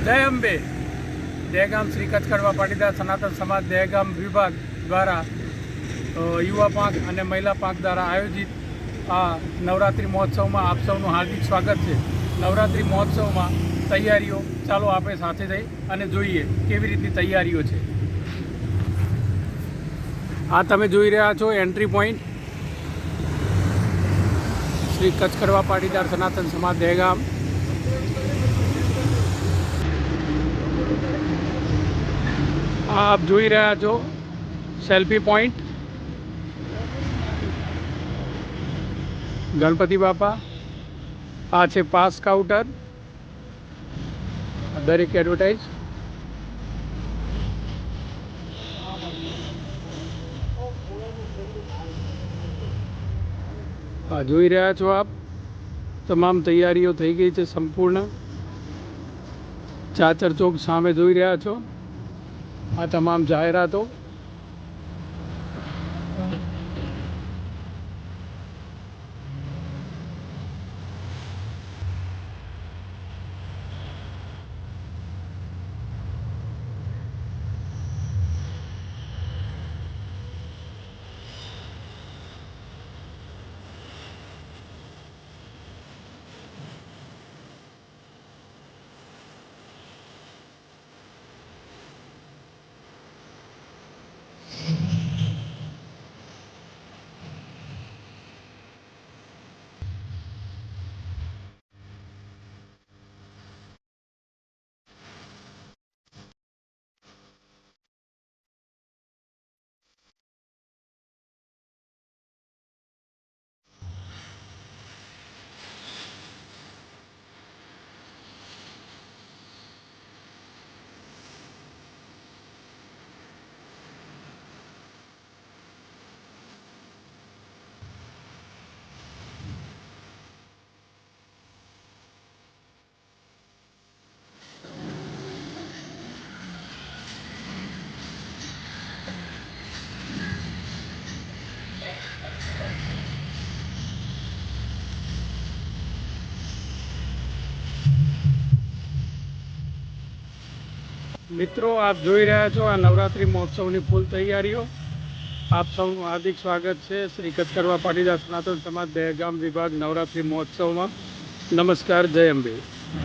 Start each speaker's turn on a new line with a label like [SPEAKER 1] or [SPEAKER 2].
[SPEAKER 1] જય અંબે. દહેગામ શ્રી કચ્છ કડવા પાટીદાર સનાતન સમાજ દહેગામ વિભાગ દ્વારા યુવા પાંખ અને મહિલા પાંખ દ્વારા આયોજિત આ નવરાત્રિ મહોત્સવમાં આપ સૌનું હાર્દિક સ્વાગત છે. નવરાત્રિ મહોત્સવમાં તૈયારીઓ ચાલો આપણે સાથે જઈ અને જોઈએ કેવી રીતની તૈયારીઓ છે. આ તમે જોઈ રહ્યા છો એન્ટ્રી પોઈન્ટ શ્રી કચ્છ કડવા પાટીદાર સનાતન સમાજ દહેગામ. આપ જોઈ રહ્યા છો સેલ્ફી પોઈન્ટ, ગણપતિ બાપા. આ છે પાસ કાઉન્ટર, દરેક એડવર્ટાઇઝ. આ જોઈ રહ્યા છો આપ, તમામ તૈયારીઓ થઈ ગઈ છે સંપૂર્ણ. ચાચર ચોક સામે જોઈ રહ્યા છો આ તમામ જાહેરાતો. મિત્રો, આપ જોઈ રહ્યા છો આ નવરાત્રિ મહોત્સવની ફૂલ તૈયારીઓ. આપ સૌનું હાર્દિક સ્વાગત છે શ્રી કચ્છ કડવા પાટીદાર સનાતન સમાજ દહેગામ વિભાગ નવરાત્રિ મહોત્સવમાં. નમસ્કાર, જય અંબે.